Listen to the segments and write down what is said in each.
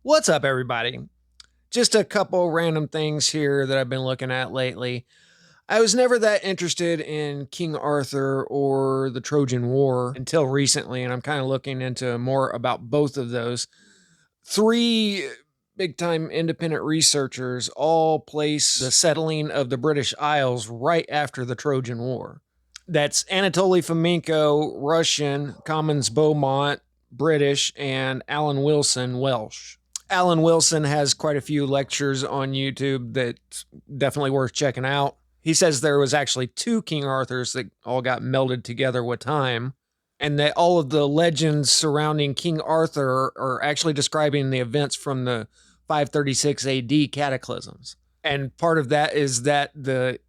What's up, everybody? Just a couple random things here that I've been looking at lately. I was never that interested in King Arthur or the Trojan War until recently, and I'm kind of looking into more about both of those. Three big time independent researchers all place the settling of the British Isles right after the Trojan War. That's Anatoly Fomenko, Russian, Commons Beaumont, British, and Alan Wilson, Welsh. Alan Wilson has quite a few lectures on YouTube that's definitely worth checking out. He says there was actually two King Arthurs that all got melded together with time, and that all of the legends surrounding King Arthur are actually describing the events from the 536 AD cataclysms. And part of that is that the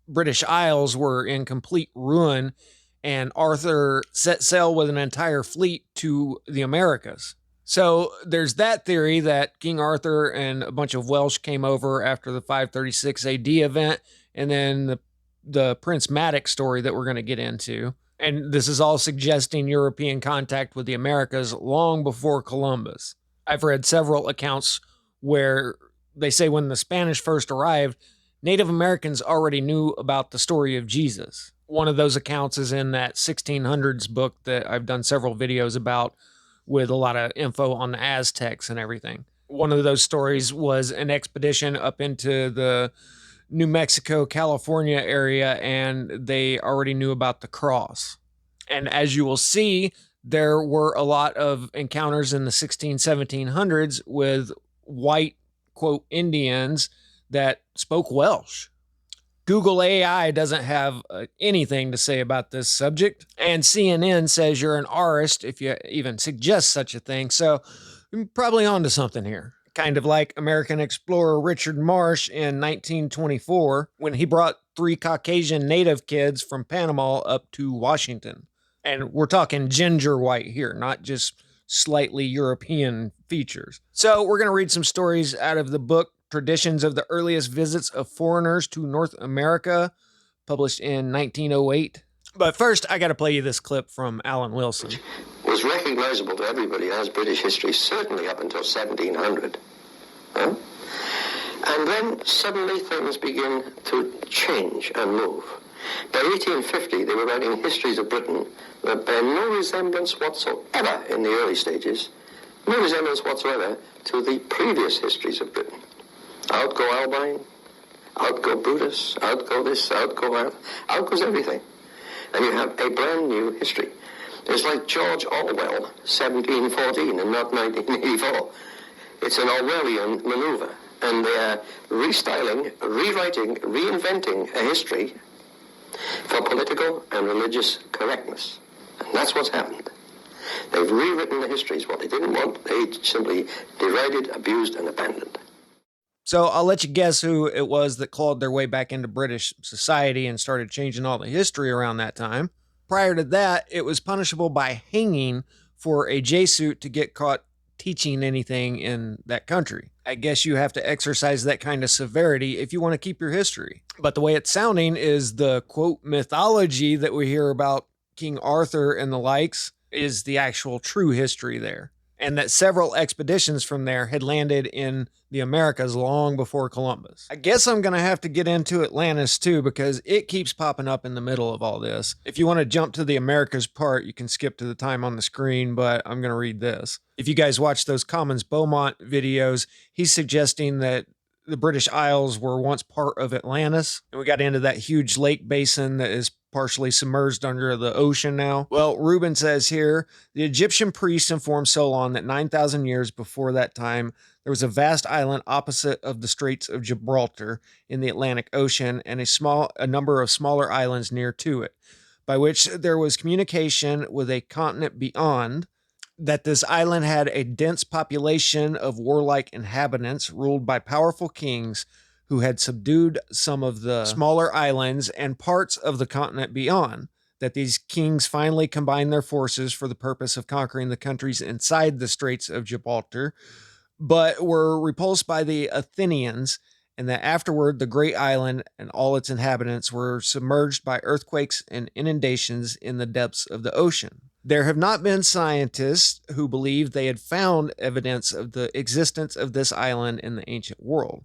British Isles were in complete ruin, and Arthur set sail with an entire fleet to the Americas. So there's that theory that King Arthur and a bunch of Welsh came over after the 536 AD event, and then the Prince Madoc story that we're going to get into. And this is all suggesting European contact with the Americas long before Columbus. I've read several accounts where they say when the Spanish first arrived, Native Americans already knew about the story of Jesus. One of those accounts is in that 1600s book that I've done several videos about, with a lot of info on the Aztecs and everything. One of those stories was an expedition up into the New Mexico, California area, and they already knew about the cross. And as you will see, there were a lot of encounters in the 1700s with white, quote, Indians that spoke Welsh. Google AI doesn't have anything to say about this subject, and CNN says you're an arist if you even suggest such a thing, so I'm probably onto something here. Kind of like American explorer Richard Marsh in 1924 when he brought 3 Caucasian native kids from Panama up to Washington. And we're talking ginger white here, not just slightly European features. So we're going to read some stories out of the book Traditions of the Earliest Visits of Foreigners to North America, published in 1908. But first, I got to play you this clip from Alan Wilson. Was recognizable to everybody as British history, certainly up until 1700. Huh? And then suddenly things begin to change and move. By 1850, they were writing histories of Britain that bear no resemblance whatsoever in the early stages, no resemblance whatsoever to the previous histories of Britain. Out go Albine, out go Brutus, out go this, out go that, out goes everything. And you have a brand new history. It's like George Orwell, 1714 and not 1984. It's an Orwellian maneuver. And they are restyling, rewriting, reinventing a history for political and religious correctness. And that's what's happened. They've rewritten the histories. What they didn't want, they simply derided, abused, and abandoned. So I'll let you guess who it was that clawed their way back into British society and started changing all the history around that time. Prior to that, it was punishable by hanging for a Jesuit to get caught teaching anything in that country. I guess you have to exercise that kind of severity if you want to keep your history. But the way it's sounding is the, quote, mythology that we hear about King Arthur and the likes is the actual true history there. And that several expeditions from there had landed in the Americas long before Columbus. I guess I'm going to have to get into Atlantis too, because it keeps popping up in the middle of all this. If you want to jump to the Americas part, you can skip to the time on the screen, but I'm going to read this. If you guys watch those Commons Beaumont videos, he's suggesting that the British Isles were once part of Atlantis, and we got into that huge lake basin that is partially submerged under the ocean now. Well, Reuben says here, the Egyptian priests informed Solon that 9,000 years before that time, there was a vast island opposite of the Straits of Gibraltar in the Atlantic Ocean and a number of smaller islands near to it, by which there was communication with a continent beyond, that this island had a dense population of warlike inhabitants ruled by powerful kings who had subdued some of the smaller islands and parts of the continent beyond, that these kings finally combined their forces for the purpose of conquering the countries inside the Straits of Gibraltar, but were repulsed by the Athenians, and that afterward the great island and all its inhabitants were submerged by earthquakes and inundations in the depths of the ocean. There have not been scientists who believed they had found evidence of the existence of this island in the ancient world.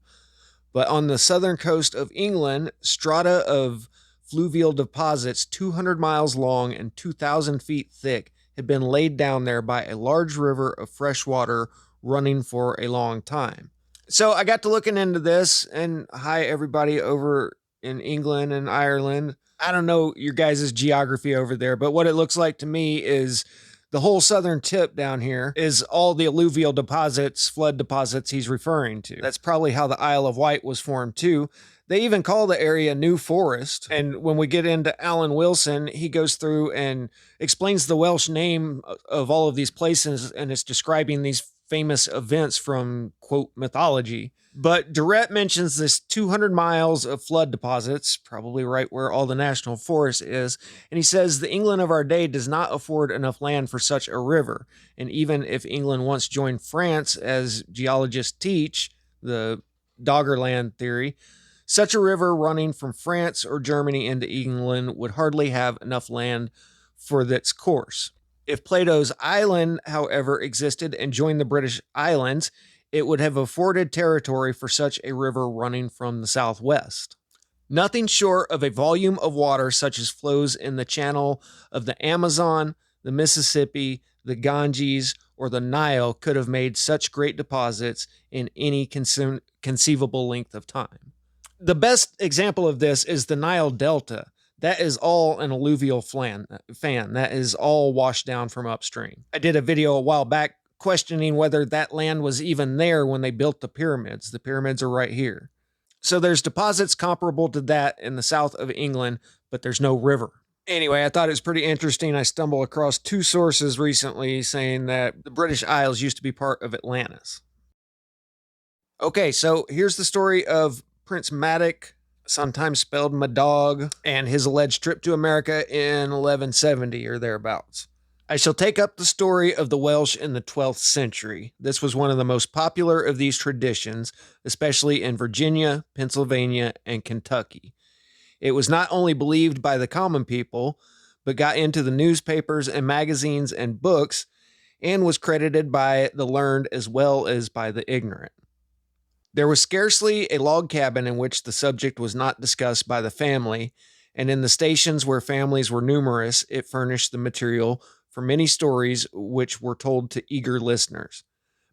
But on the southern coast of England, strata of fluvial deposits 200 miles long and 2,000 feet thick had been laid down there by a large river of fresh water running for a long time. So I got to looking into this, and hi, everybody over in England and Ireland. I don't know your guys' geography over there, but what it looks like to me is the whole southern tip down here is all the alluvial deposits, flood deposits he's referring to. That's probably how the Isle of Wight was formed too. They even call the area New Forest. And when we get into Alan Wilson, he goes through and explains the Welsh name of all of these places, and it's describing these famous events from, quote, mythology. But Durrett mentions this 200 miles of flood deposits, probably right where all the national forest is, and he says the England of our day does not afford enough land for such a river. And even if England once joined France, as geologists teach, the Doggerland theory, such a river running from France or Germany into England would hardly have enough land for its course. If Plato's island, however, existed and joined the British Islands, it would have afforded territory for such a river running from the southwest. Nothing short of a volume of water such as flows in the channel of the Amazon, the Mississippi, the Ganges, or the Nile could have made such great deposits in any conceivable length of time. The best example of this is the Nile Delta. That is all an alluvial fan. That is all washed down from upstream. I did a video a while back questioning whether that land was even there when they built the pyramids. The pyramids are right here. So there's deposits comparable to that in the south of England, but there's no river. Anyway, I thought it was pretty interesting. I stumbled across two sources recently saying that the British Isles used to be part of Atlantis. Okay, so here's the story of Prince Madoc, sometimes spelled Madoc, and his alleged trip to America in 1170 or thereabouts. I shall take up the story of the Welsh in the 12th century. This was one of the most popular of these traditions, especially in Virginia, Pennsylvania, and Kentucky. It was not only believed by the common people, but got into the newspapers and magazines and books, and was credited by the learned as well as by the ignorant. There was scarcely a log cabin in which the subject was not discussed by the family, and in the stations where families were numerous, it furnished the material for many stories which were told to eager listeners.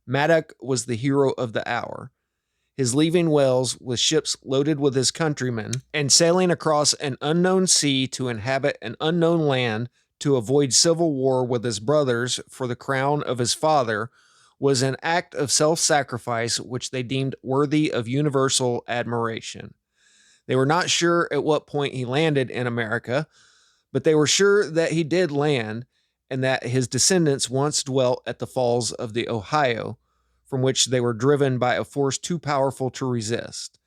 Madoc was the hero of the hour. His leaving Wales with ships loaded with his countrymen and sailing across an unknown sea to inhabit an unknown land to avoid civil war with his brothers for the crown of his father was an act of self-sacrifice which they deemed worthy of universal admiration. They were not sure at what point he landed in America, but they were sure that he did land, and that his descendants once dwelt at the falls of the Ohio, from which they were driven by a force too powerful to resist.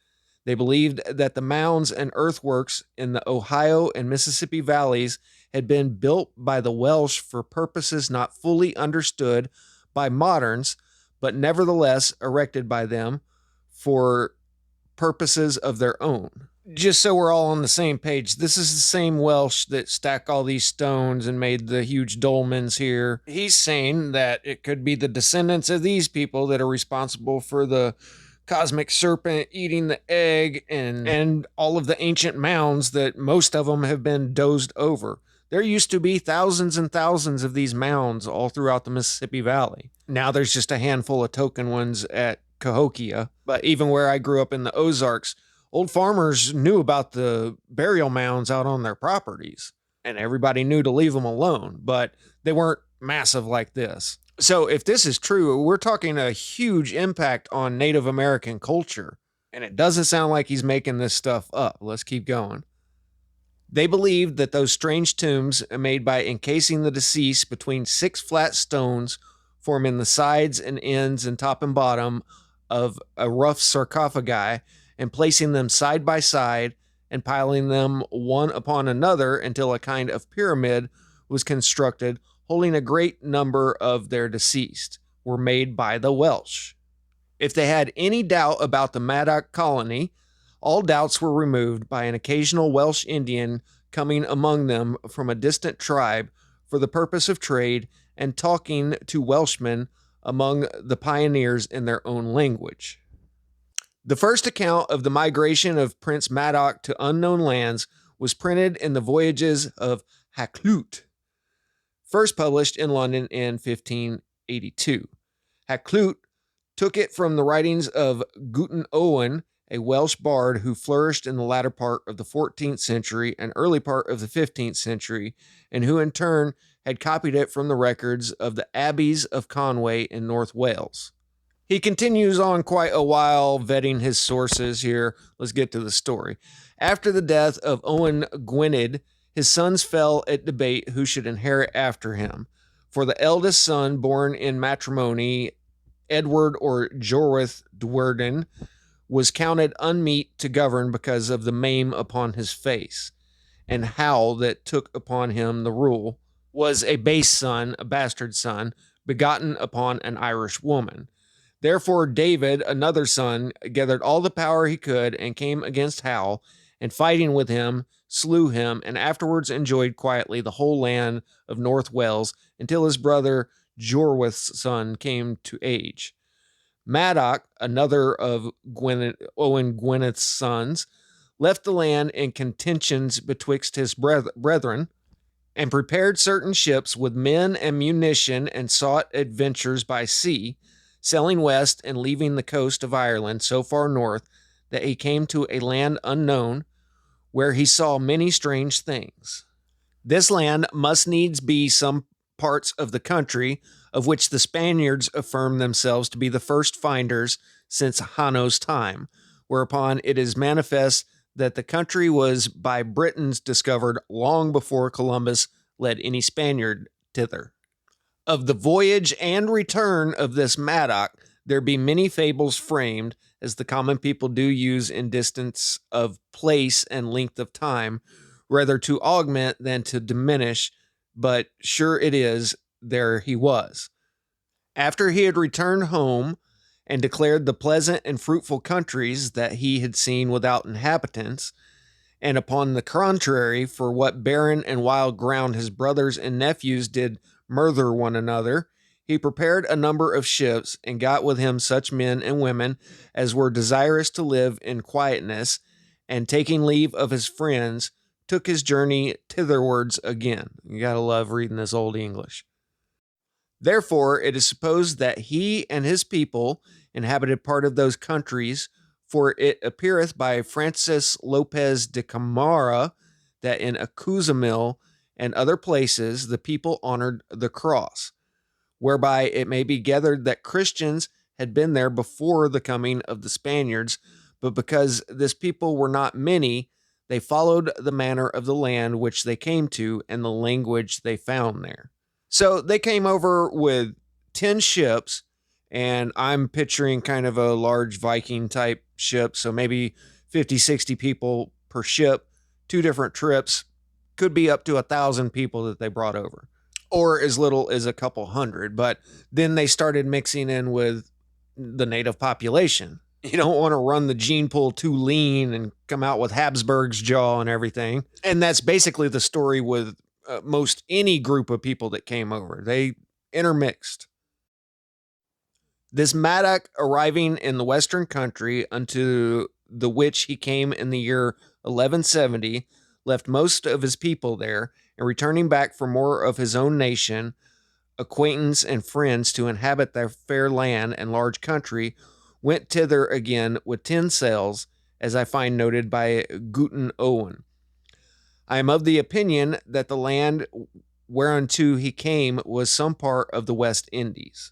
They believed that the mounds and earthworks in the Ohio and Mississippi valleys had been built by the Welsh for purposes not fully understood by moderns, but nevertheless erected by them for purposes of their own. Just so we're all on the same page, this is the same Welsh that stacked all these stones and made the huge dolmens here. He's saying that it could be the descendants of these people that are responsible for the cosmic serpent eating the egg and all of the ancient mounds that most of them have been dozed over. There used to be thousands and thousands of these mounds all throughout the Mississippi Valley. Now there's just a handful of token ones at Cahokia. But even where I grew up in the Ozarks, old farmers knew about the burial mounds out on their properties, and everybody knew to leave them alone, but they weren't massive like this. So if this is true, we're talking a huge impact on Native American culture, and it doesn't sound like he's making this stuff up. Let's keep going. They believed that those strange tombs made by encasing the deceased between 6 flat stones, forming the sides and ends and top and bottom of a rough sarcophagi, and placing them side by side and piling them one upon another until a kind of pyramid was constructed, holding a great number of their deceased, were made by the Welsh. If they had any doubt about the Madoc colony, all doubts were removed by an occasional Welsh Indian coming among them from a distant tribe for the purpose of trade and talking to Welshmen among the pioneers in their own language. The first account of the migration of Prince Madoc to unknown lands was printed in the Voyages of Hakluyt, first published in London in 1582. Hakluyt took it from the writings of Guten Owen, a Welsh bard who flourished in the latter part of the 14th century and early part of the 15th century, and who in turn had copied it from the records of the abbeys of Conway in North Wales. He continues on quite a while, vetting his sources here. Let's get to the story. After the death of Owen Gwynedd, his sons fell at debate who should inherit after him. For the eldest son, born in matrimony, Edward or Jorwith Dwerden, was counted unmeet to govern because of the maim upon his face, and Hal that took upon him the rule was a base son, a bastard son, begotten upon an Irish woman. Therefore David, another son, gathered all the power he could and came against Hal, and fighting with him, slew him, and afterwards enjoyed quietly the whole land of North Wales until his brother Jorwith's son came to age. Madoc, another of Owen Gwyneth's sons, left the land in contentions betwixt his brethren, and prepared certain ships with men and munition, and sought adventures by sea, sailing west and leaving the coast of Ireland so far north that he came to a land unknown, where he saw many strange things. This land must needs be some parts of the country of which the Spaniards affirm themselves to be the first finders since Hanno's time, whereupon it is manifest that the country was by Britons discovered long before Columbus led any Spaniard thither. Of the voyage and return of this Madoc, there be many fables framed, as the common people do use in distance of place and length of time, rather to augment than to diminish, but sure it is, there he was. After he had returned home, and declared the pleasant and fruitful countries that he had seen without inhabitants, and upon the contrary, for what barren and wild ground his brothers and nephews did murther one another, he prepared a number of ships, and got with him such men and women as were desirous to live in quietness, and taking leave of his friends, took his journey thitherwards again. You gotta love reading this old English. Therefore, it is supposed that he and his people inhabited part of those countries, for it appeareth by Francis Lopez de Camara that in Acuzamil and other places the people honored the cross, whereby it may be gathered that Christians had been there before the coming of the Spaniards, but because this people were not many, they followed the manner of the land which they came to and the language they found there. So they came over with 10 ships, and I'm picturing kind of a large Viking type ship, so maybe 50, 60 people per ship, 2 different trips, could be up to 1,000 people that they brought over, or as little as a couple hundred. But then they started mixing in with the native population. You don't want to run the gene pool too lean and come out with Habsburg's jaw and everything. And that's basically the story with most any group of people that came over. They intermixed. This Madoc arriving in the western country, unto the which he came in the year 1170, left most of his people there, and returning back for more of his own nation, acquaintance, and friends to inhabit their fair land and large country, went thither again with 10 sails, as I find noted by Guten Owen. I am of the opinion that the land whereunto he came was some part of the West Indies.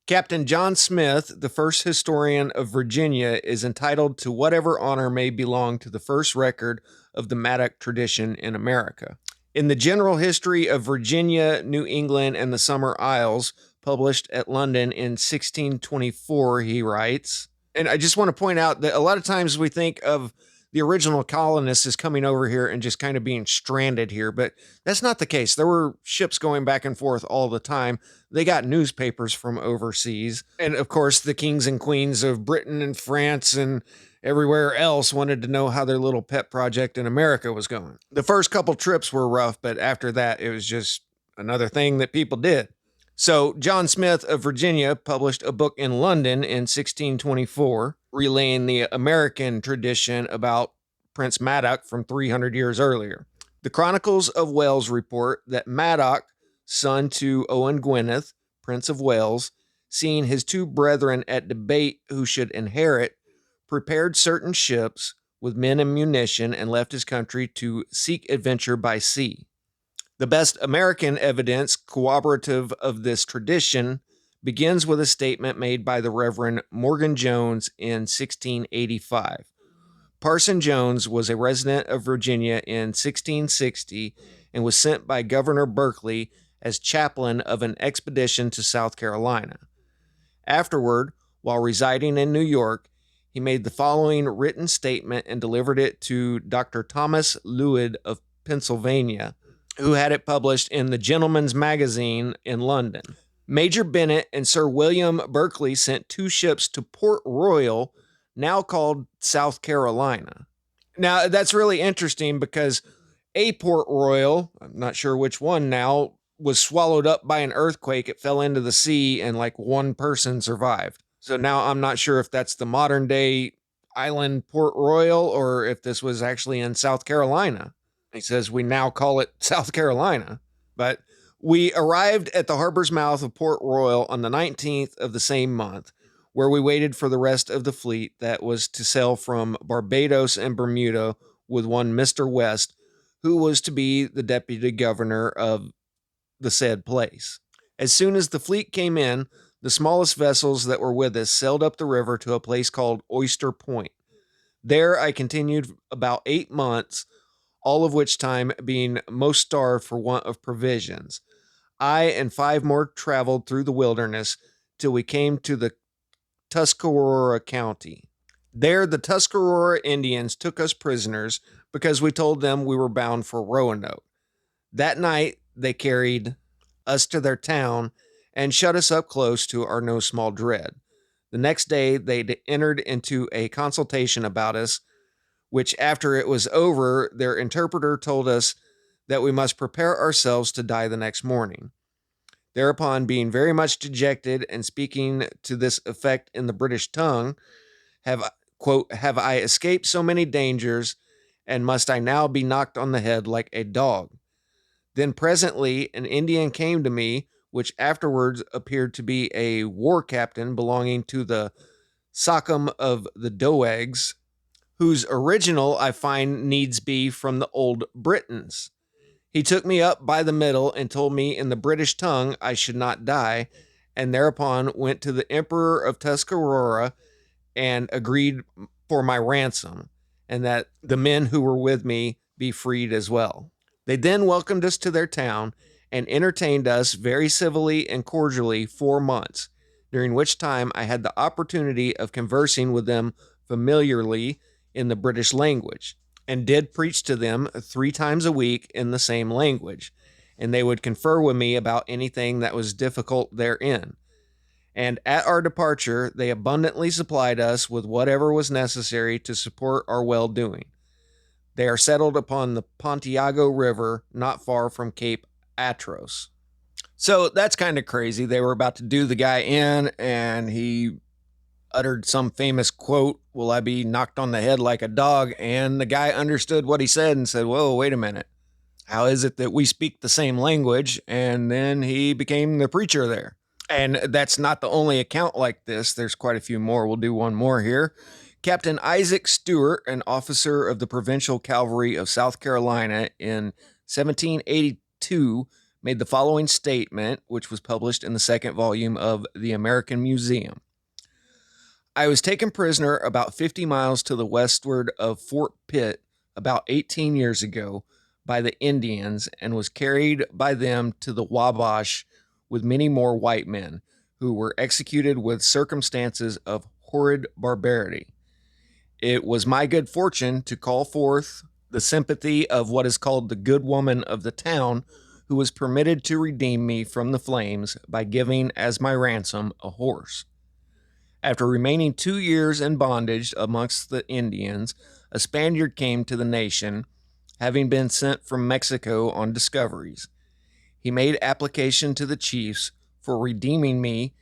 Captain John Smith, the first historian of Virginia, is entitled to whatever honor may belong to the first record of the Madoc tradition in America. In the General History of Virginia, New England, and the Summer Isles, published at London in 1624, he writes, and I just want to point out that a lot of times we think of the original colonists as coming over here and just kind of being stranded here, but that's not the case. There were ships going back and forth all the time. They got newspapers from overseas. And of course, the kings and queens of Britain and France and everywhere else wanted to know how their little pet project in America was going. The first couple trips were rough, but after that, it was just another thing that people did. So, John Smith of Virginia published a book in London in 1624, relaying the American tradition about Prince Madoc from 300 years earlier. The Chronicles of Wales report that Madoc, son to Owen Gwynedd, Prince of Wales, seeing his two brethren at debate who should inherit, prepared certain ships with men and munition and left his country to seek adventure by sea. The best American evidence corroborative of this tradition begins with a statement made by the Reverend Morgan Jones in 1685. Parson Jones was a resident of Virginia in 1660 and was sent by Governor Berkeley as chaplain of an expedition to South Carolina. Afterward, while residing in New York, he made the following written statement and delivered it to Dr. Thomas Lewid of Pennsylvania, who had it published in the Gentleman's Magazine in London. Major Bennett and Sir William Berkeley sent two ships to Port Royal, now called South Carolina. Now, that's really interesting because a Port Royal, I'm not sure which one now, was swallowed up by an earthquake. It fell into the sea and like one person survived. So now I'm not sure if that's the modern day island Port Royal or if this was actually in South Carolina. He says we now call it South Carolina. But we arrived at the harbor's mouth of Port Royal on the 19th of the same month, where we waited for the rest of the fleet that was to sail from Barbados and Bermuda with one Mr. West, who was to be the deputy governor of the said place. As soon as the fleet came in, the smallest vessels that were with us sailed up the river to a place called Oyster Point. There I continued about 8 months, all of which time being most starved for want of provisions. I and 5 more traveled through the wilderness till we came to the Tuscarora County. There the Tuscarora Indians took us prisoners because we told them we were bound for Roanoke. That night they carried us to their town and shut us up close to our no small dread. The next day they entered into a consultation about us, which after it was over, their interpreter told us that we must prepare ourselves to die the next morning. Thereupon, being very much dejected and speaking to this effect in the British tongue, have I escaped so many dangers, and must I now be knocked on the head like a dog? Then presently an Indian came to me, which afterwards appeared to be a war captain belonging to the Sachem of the Doegs, whose original I find needs be from the old Britons. He took me up by the middle and told me in the British tongue I should not die, and thereupon went to the Emperor of Tuscarora and agreed for my ransom, and that the men who were with me be freed as well. They then welcomed us to their town and entertained us very civilly and cordially 4 months, during which time I had the opportunity of conversing with them familiarly in the British language, and did preach to them 3 times a week in the same language, and they would confer with me about anything that was difficult therein. And at our departure, they abundantly supplied us with whatever was necessary to support our well-doing. They are settled upon the Pontiago River, not far from Cape Atros. So that's kind of crazy. They were about to do the guy in, and he uttered some famous quote, "Will I be knocked on the head like a dog?" And the guy understood what he said and said, "Whoa, wait a minute. How is it that we speak the same language?" And then he became the preacher there. And that's not the only account like this. There's quite a few more. We'll do one more here. Captain Isaac Stewart, an officer of the Provincial Cavalry of South Carolina in 1782, made the following statement, which was published in the 2nd volume of the American Museum. I was taken prisoner about 50 miles to the westward of Fort Pitt about 18 years ago by the Indians, and was carried by them to the Wabash with many more white men, who were executed with circumstances of horrid barbarity. It was my good fortune to call forth the sympathy of what is called the good woman of the town, who was permitted to redeem me from the flames by giving as my ransom a horse. After remaining 2 years in bondage amongst the Indians, a Spaniard came to the nation, having been sent from Mexico on discoveries. he made application to the chiefs for redeeming me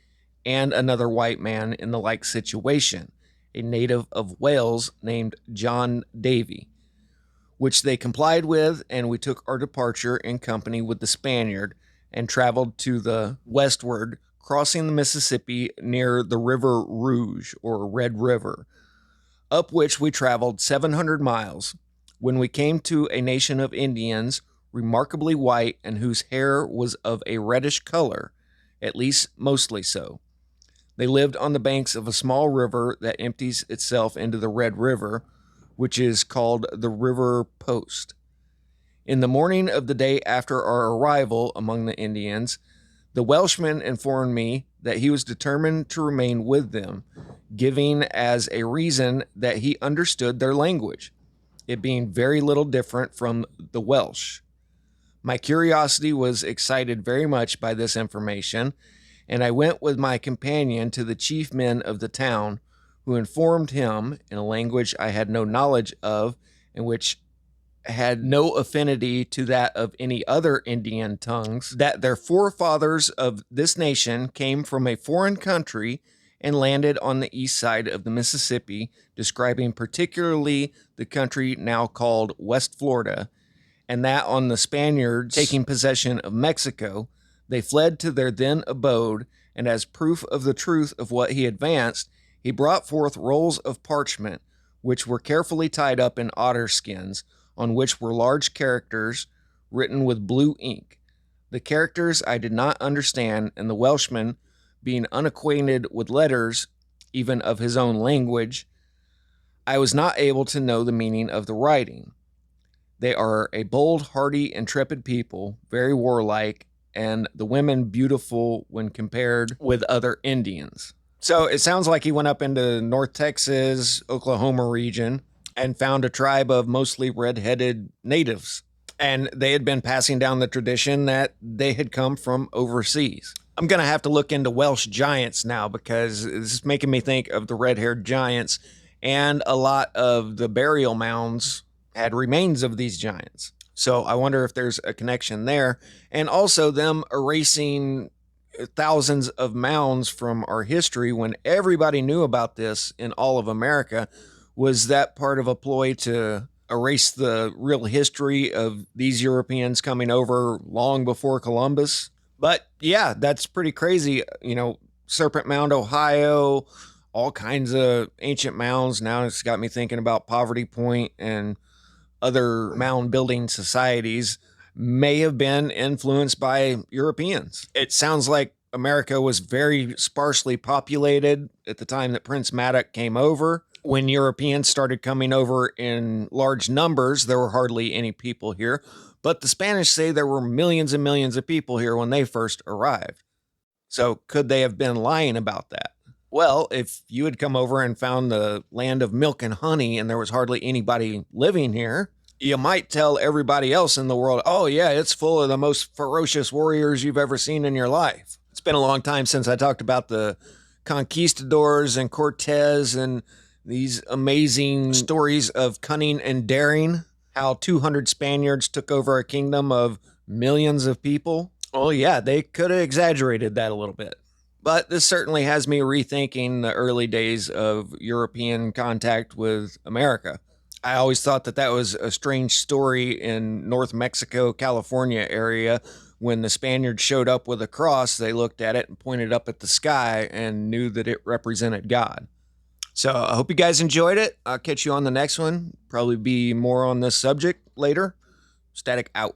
and another white man in the like situation, a native of Wales named John Davy, which they complied with, and we took our departure in company with the Spaniard and traveled to the westward, crossing the Mississippi near the River Rouge, or Red River, up which we traveled 700 miles, when we came to a nation of Indians, remarkably white and whose hair was of a reddish color, at least mostly so. They lived on the banks of a small river that empties itself into the Red River, which is called the River Post. In the morning of the day after our arrival among the Indians, the Welshman informed me that he was determined to remain with them, giving as a reason that he understood their language, it being very little different from the Welsh. My curiosity was excited very much by this information, and I went with my companion to the chief men of the town, who informed him, in a language I had no knowledge of, and which had no affinity to that of any other Indian tongues, that their forefathers of this nation came from a foreign country and landed on the east side of the Mississippi, describing particularly the country now called West Florida, and that on the Spaniards taking possession of Mexico, they fled to their then abode, and as proof of the truth of what he advanced, he brought forth rolls of parchment, which were carefully tied up in otter skins, on which were large characters written with blue ink. The characters I did not understand, and the Welshman, being unacquainted with letters, even of his own language, I was not able to know the meaning of the writing. They are a bold, hardy, intrepid people, very warlike, and the women beautiful when compared with other Indians. So it sounds like he went up into North Texas, Oklahoma region, and found a tribe of mostly red-headed natives. And they had been passing down the tradition that they had come from overseas. I'm going to have to look into Welsh giants now, because this is making me think of the red-haired giants, and a lot of the burial mounds had remains of these giants. So I wonder if there's a connection there. And also them erasing thousands of mounds from our history when everybody knew about this in all of America. Was that part of a ploy to erase the real history of these Europeans coming over long before Columbus? But yeah, that's pretty crazy. You know, Serpent Mound, Ohio, all kinds of ancient mounds. Now it's got me thinking about Poverty Point and other mound building societies may have been influenced by Europeans. It sounds like America was very sparsely populated at the time that Prince Madoc came over. When Europeans started coming over in large numbers, there were hardly any people here. But the Spanish say there were millions and millions of people here when they first arrived. So could they have been lying about that? Well, if you had come over and found the land of milk and honey and there was hardly anybody living here, you might tell everybody else in the world, oh yeah, it's full of the most ferocious warriors you've ever seen in your life. It's been a long time since I talked about the conquistadors and Cortez and these amazing stories of cunning and daring, how 200 Spaniards took over a kingdom of millions of people. Oh yeah, they could have exaggerated that a little bit. But this certainly has me rethinking the early days of European contact with America. I always thought that that was a strange story in North Mexico, California area. When the Spaniards showed up with a cross, they looked at it and pointed up at the sky and knew that it represented God. So I hope you guys enjoyed it. I'll catch you on the next one. Probably be more on this subject later. Static out.